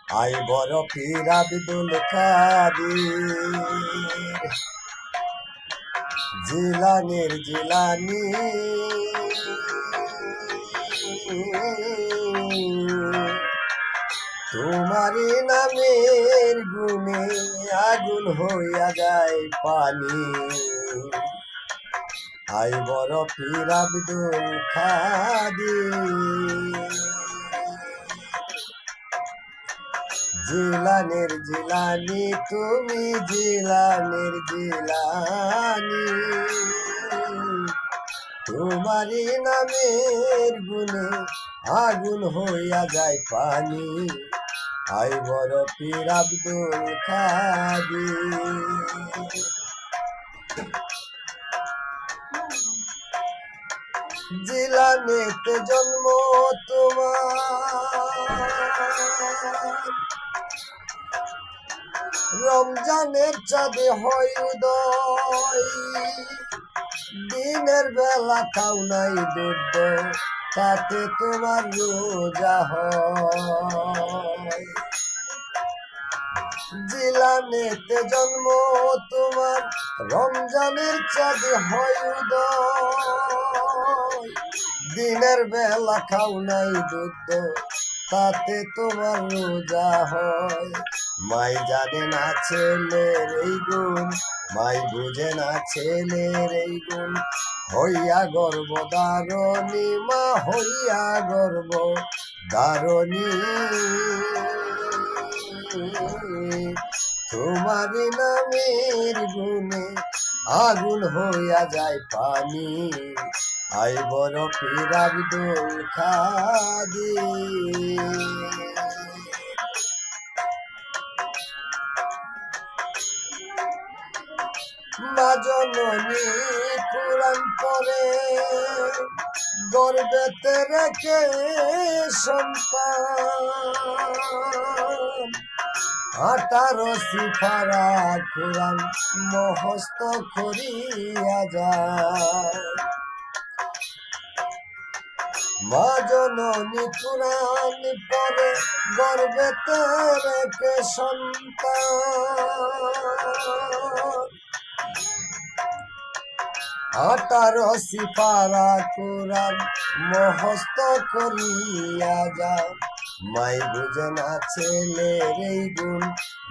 I বড় পীর আব্দুল কাদির জিলানির জিলানি তোমারি নামের গুণে আগুন হইয়া যায় পানি। আই বড় পীর আব্দুল কাদির জিলানির জিলানি তুমি জিলানির জিলানি তোমারি নামের গুণে আগুন হইয়া যায় পানি। আই বড় পীর আব্দুল কাদির জিলানিতে জন্ম তোমার রমজানের চাঁদে হয় উদয় দিনের বেলা খাও নাই দুধ তাতে তোমার রোজা হয়। জিলানেতে জন্ম তোমার রমজানের চাঁদে হয় উদয় দিনের বেলা খাও নাই দুধ তাতে তোমার রোজা হয়। মাই জানে না ছেলের এই গুণ মাই বুঝে না ছেলের এই গুণ হইয়া গর্ব দারণী মা হইয়া গর্ব দারণী তোমার নামের গুণে আগুন হইয়া যায় পানি। আই বড় পীর আব্দুল কাদির মা জননী কুরআন পড়ে গর্ভেতে রেখে সন্তান 18 সিফারা কুরআন মুখস্থ করিয়া যায়। মা জননী কুরআন পড়ে গর্ভেতে রেখে সন্তান 18 সিফারা কুরআন মুখস্থ করিয়া যায়। মাই বুঝে না ছেলের এই গুণ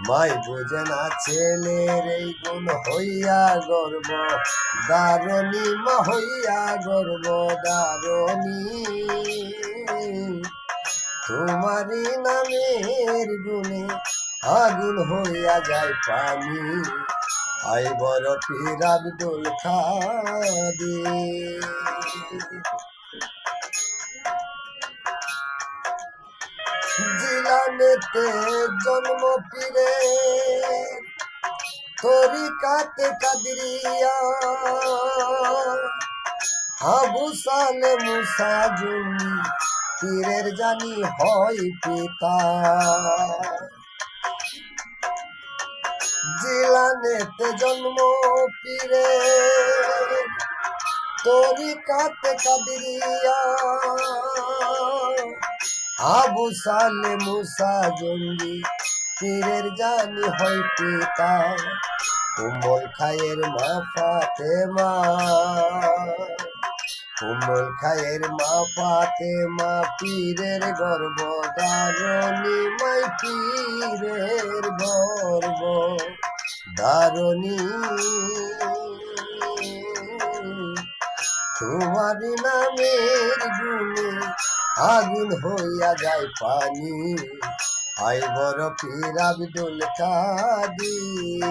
মাই বুঝে না ছেলের এই গুণ হইয়া গর্ব দারণী মা হইয়া গর্ব দারণী তোমারি নামের গুণে আগুন হইয়া যায় পানি। আই বড় পীর আব্দুল কাদির জিলানেতে জন্ম পীরে তরিকাতে কাদরিয়া আবু সালে মুসা জুনি পীরের জানি হয় পিতা। জিলানেতে জন্ম পীরে তরিকাতে কাদরিয়া আবু সালে মুসা জঙ্গি পীরের জানি হয় পিতা। উম্মুল খায়ের মা ফাতেমা উম্মুল খায়ের মা ফাতেমা পীরের গর্ব দারণী মাই পীরের গর্ব দারণী তোমারি নামের গুণে আগুন হইয়া যায় পানি। আই বড় পীর আব্দুল কাদির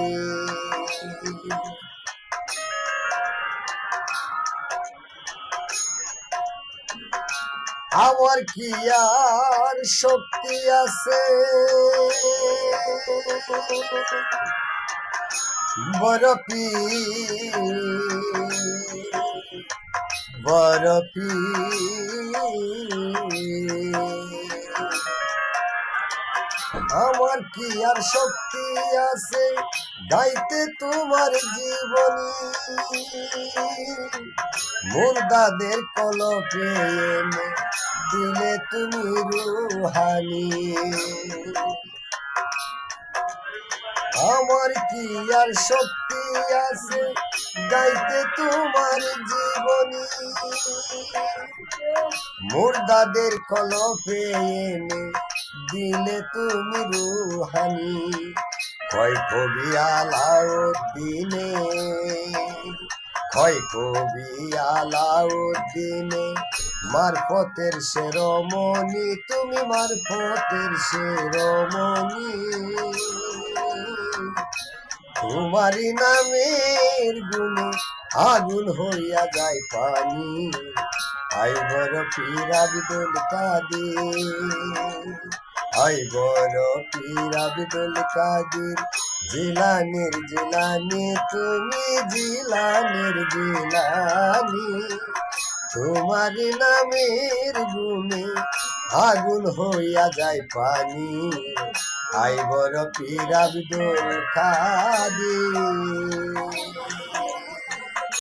আমার কি আর শক্তি আছে বড় পীর বড় পীর আমার কি আর শক্তি আছে গাইতে তোমার জীবনী মুর্দাদের কলপে এনে দিলে তুমি রুহানি। আমার কি আর শক্তি আছে গাইতে তোমার জীবনী, মুর্দাদের কলপে এনে দিলে তুমি রুহানি। কয় কবি আলাউদ্দিনে, কয় কবি আলাউদ্দিনে মারফতের শিরোমণি, তুমি মারফতের শিরোমণি। তোমারি নামের গুণে আগুন হইয়া যায় পানি, আই বড় পীর আব্দুল কাদের, আই বড় পীর আব্দুল কাদের জিলানির জিলানি, তুমি জিলানির জিলানি। তোমারি নামের গুণে আগুন হইয়া যায় পানি, আই বড় পীর আব্দুল কাদের।